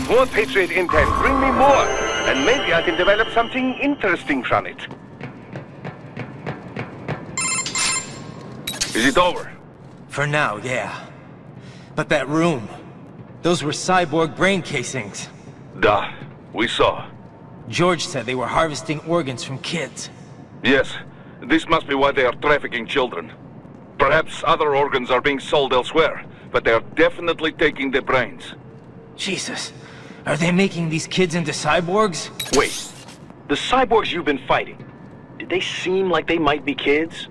More Patriot intel. Bring me more. And maybe I can develop something interesting from it. Is it over? For now, yeah. But that room... those were cyborg brain casings. Duh. We saw. George said they were harvesting organs from kids. Yes. This must be why they are trafficking children. Perhaps other organs are being sold elsewhere, but they are definitely taking the brains. Jesus. Are they making these kids into cyborgs? Wait. The cyborgs you've been fighting, did they seem like they might be kids?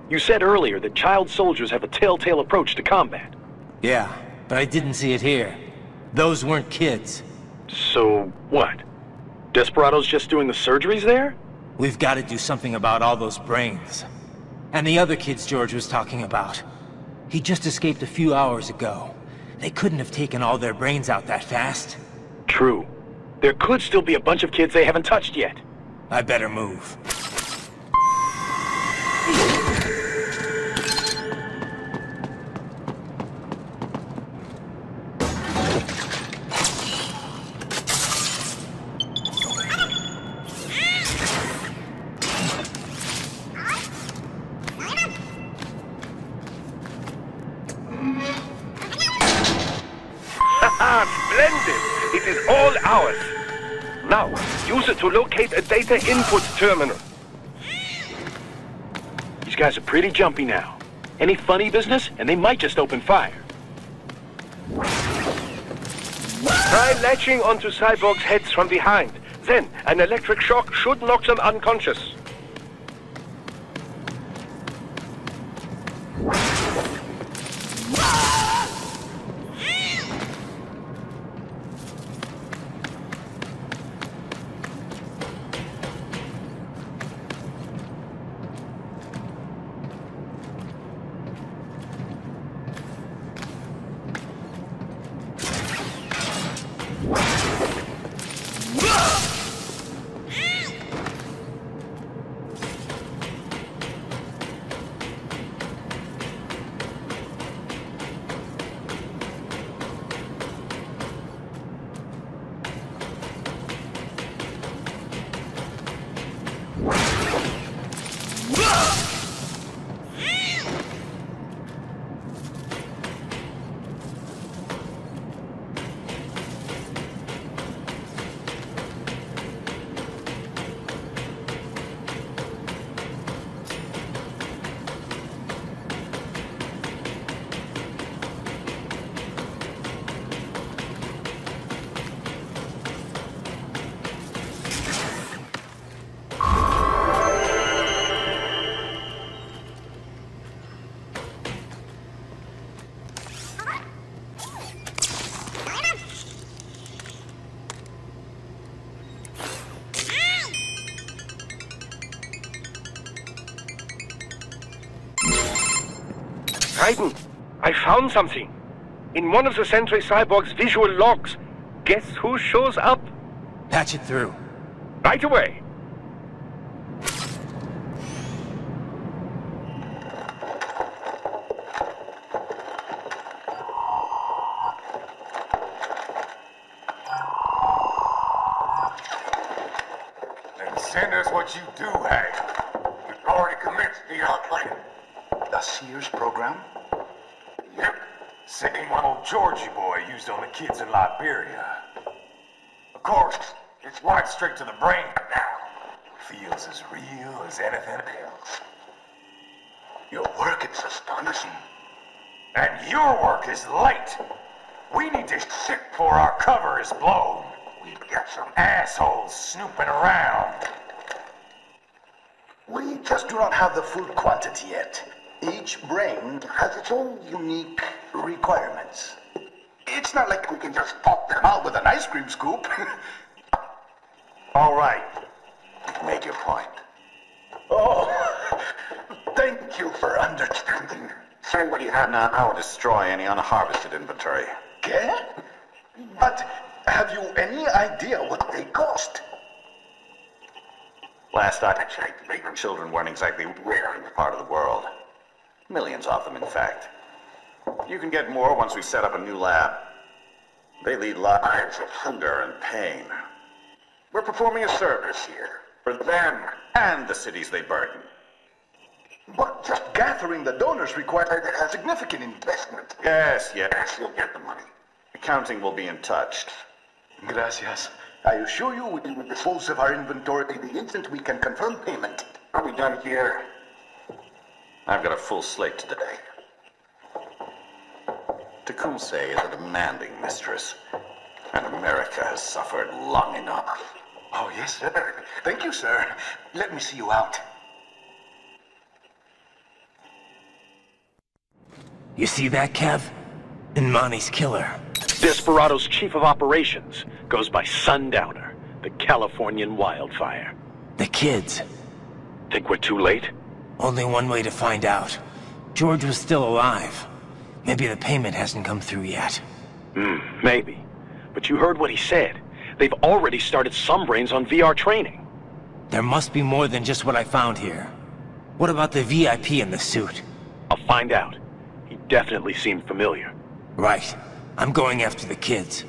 You said earlier that child soldiers have a telltale approach to combat. Yeah, but I didn't see it here. Those weren't kids. So, what? Desperados just doing the surgeries there? We've got to do something about all those brains. And the other kids George was talking about. He just escaped a few hours ago. They couldn't have taken all their brains out that fast. True. There could still be a bunch of kids they haven't touched yet. I better move. Splendid! It is all ours. Now, use it to locate a data input terminal. These guys are pretty jumpy now. Any funny business, and they might just open fire. Try latching onto cyborgs' heads from behind. Then, an electric shock should knock them unconscious. Raiden, I found something. In one of the Sentry Cyborg's visual logs. Guess who shows up? Patch it through. Right away. Then send us what you do have. We've already commenced the outplay. The Sears program? Yep. Same one old Georgie boy used on the kids in Liberia. Of course, it's right straight to the brain now. Feels as real as anything else. Your work is astonishing. And your work is late. We need this shit before our cover is blown. We've got some assholes snooping around. We just do not have the full quantity yet. Each brain has its own unique requirements. It's not like we can just pop them out with an ice cream scoop. All right. Make your point. Oh, thank you for understanding. Say what you have now. I'll destroy any unharvested inventory. Okay? But have you any idea what they cost? Last I checked, children weren't exactly rare in this part of the world. Millions of them, in fact. You can get more once we set up a new lab. They lead lives of hunger and pain. We're performing a service here for them and the cities they burden. But just gathering the donors required a significant investment. Yes, you'll get the money. Accounting will be in touch. Gracias. I assure you we will dispose of our inventory the instant we can confirm payment. Are we done here? I've got a full slate today. Tecumseh is a demanding mistress, and America has suffered long enough. Oh, yes, sir. Thank you, sir. Let me see you out. You see that, Kev? Imani's killer. Desperado's chief of operations goes by Sundowner, the Californian wildfire. The kids. Think we're too late? Only one way to find out. George was still alive. Maybe the payment hasn't come through yet. Maybe. But you heard what he said. They've already started some brains on VR training. There must be more than just what I found here. What about the VIP in the suit? I'll find out. He definitely seemed familiar. Right. I'm going after the kids.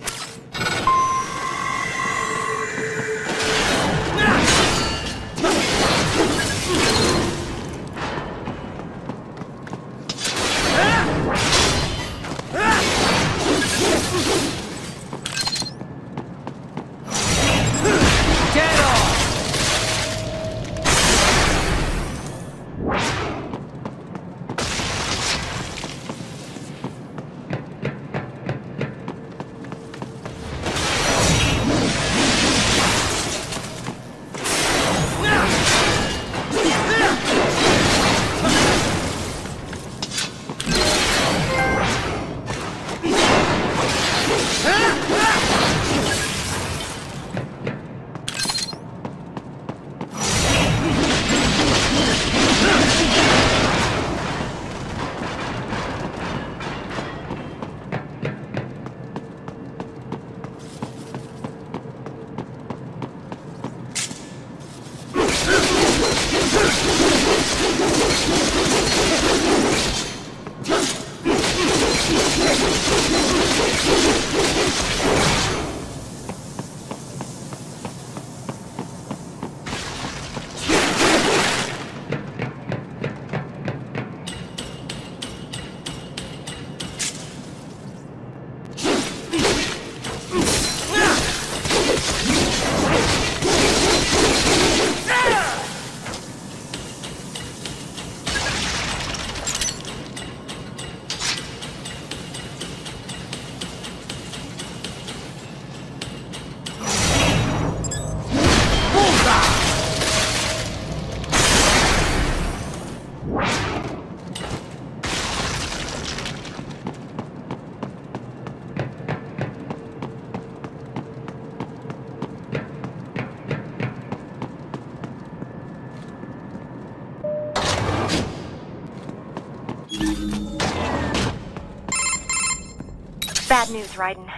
Bad news, Raiden.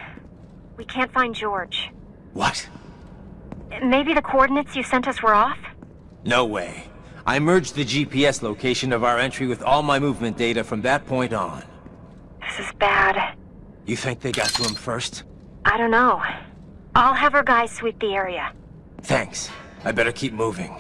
We can't find George. What? Maybe the coordinates you sent us were off? No way. I merged the GPS location of our entry with all my movement data from that point on. This is bad. You think they got to him first? I don't know. I'll have our guys sweep the area. Thanks. I better keep moving.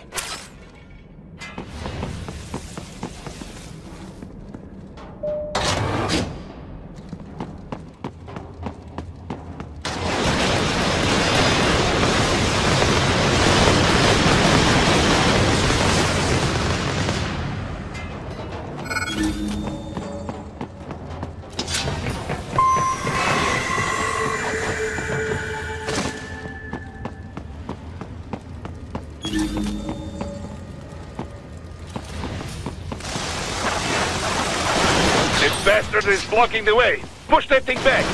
This bastard is blocking the way. Push that thing back.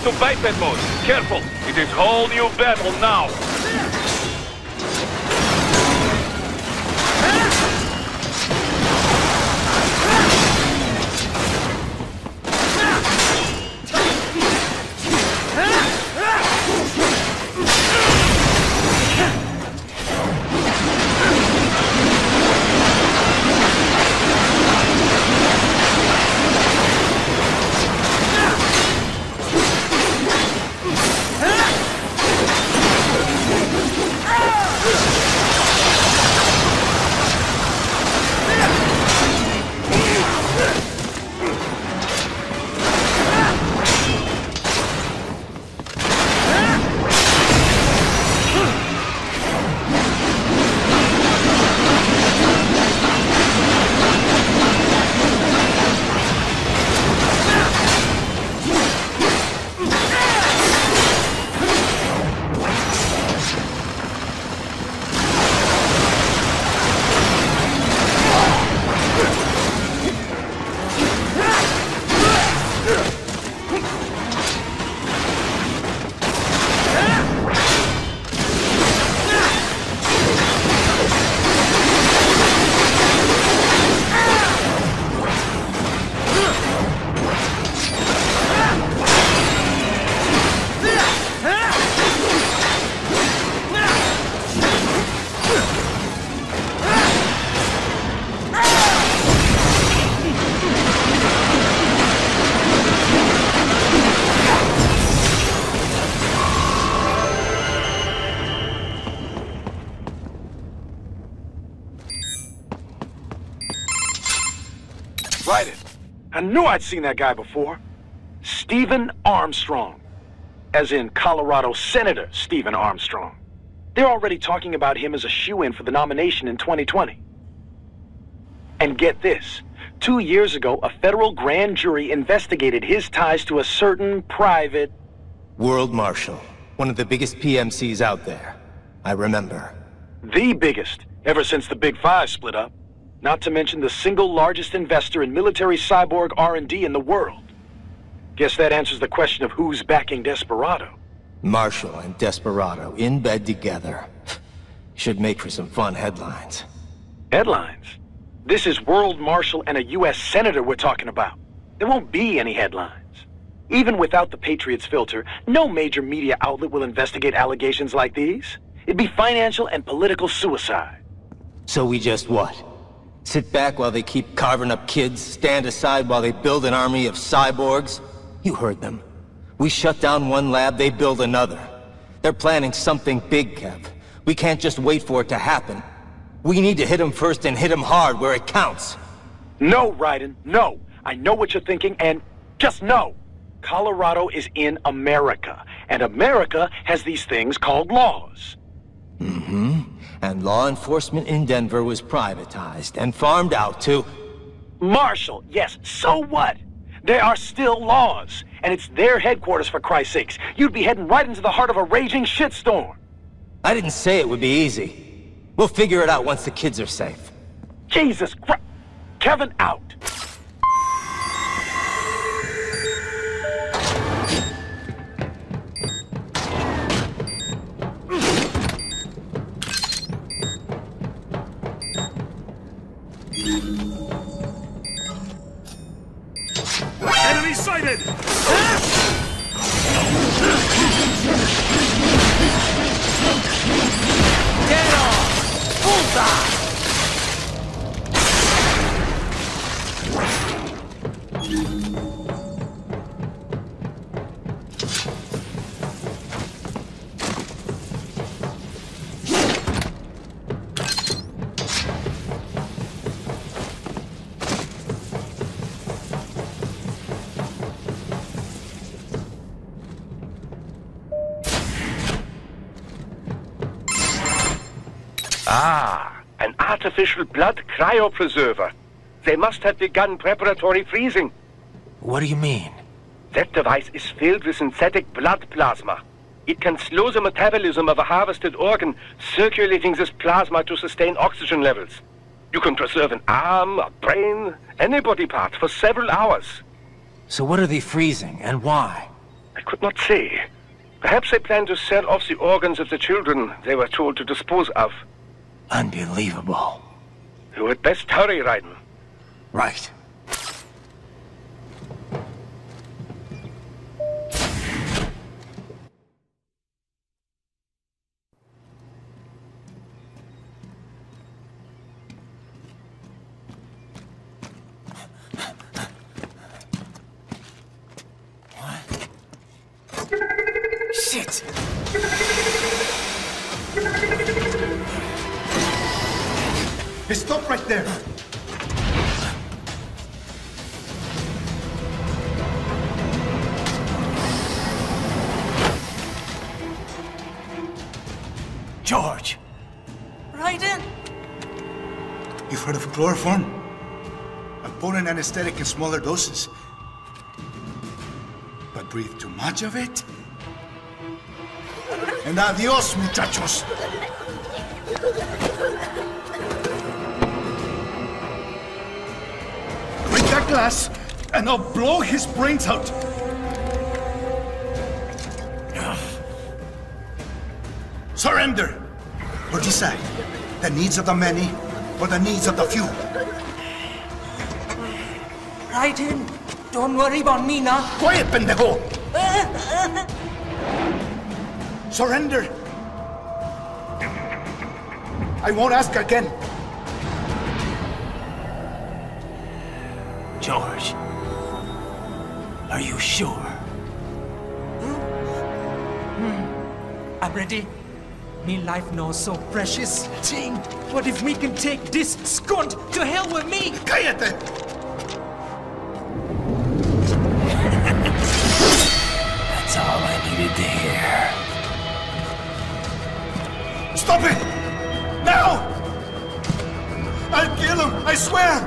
to biped mode. Careful, it is whole new battle now. Raiden. I knew I'd seen that guy before. Stephen Armstrong. As in Colorado Senator Stephen Armstrong. They're already talking about him as a shoo-in for the nomination in 2020. And get this. 2 years ago, a federal grand jury investigated his ties to a certain private... World Marshal. One of the biggest PMCs out there. I remember. The biggest, ever since the Big Five split up. Not to mention the single largest investor in military cyborg R&D in the world. Guess that answers the question of who's backing Desperado. Marshall and Desperado in bed together. Should make for some fun headlines. Headlines? This is World Marshal and a U.S. Senator we're talking about. There won't be any headlines. Even without the Patriots filter, no major media outlet will investigate allegations like these. It'd be financial and political suicide. So we just what? Sit back while they keep carving up kids, stand aside while they build an army of cyborgs? You heard them. We shut down one lab, they build another. They're planning something big, Kev. We can't just wait for it to happen. We need to hit them first and hit them hard where it counts. No, Raiden, no. I know what you're thinking, and just no. Colorado is in America, and America has these things called laws. Mm-hmm. And law enforcement in Denver was privatized and farmed out to... Marshall, yes, so what? There are still laws, and it's their headquarters, for Christ's sakes. You'd be heading right into the heart of a raging shitstorm. I didn't say it would be easy. We'll figure it out once the kids are safe. Jesus Christ. Kevin, out. Enemy sighted! Get on! Bullseye! Ah, an artificial blood cryopreserver. They must have begun preparatory freezing. What do you mean? That device is filled with synthetic blood plasma. It can slow the metabolism of a harvested organ, circulating this plasma to sustain oxygen levels. You can preserve an arm, a brain, any body part for several hours. So what are they freezing, and why? A could not say. Perhaps they plan to sell off the organs of the children they were told to dispose of. Unbelievable. You had best hurry, Raiden. Right. Shit! Hey, stop right there! George! Raiden! You've heard of chloroform? A potent anesthetic in smaller doses. But breathe too much of it? And adios, muchachos! Break that glass, and I'll blow his brains out! Surrender! Or decide, the needs of the many, or the needs of the few. Raiden, don't worry about me now. Quiet, pendejo! Surrender! I won't ask again. George, are you sure? I'm ready. Me life now so precious. Ting, what if we can take this skunt to hell with me? Cállate! That's all I needed to hear. Stop it! Now! I'll kill him, I swear!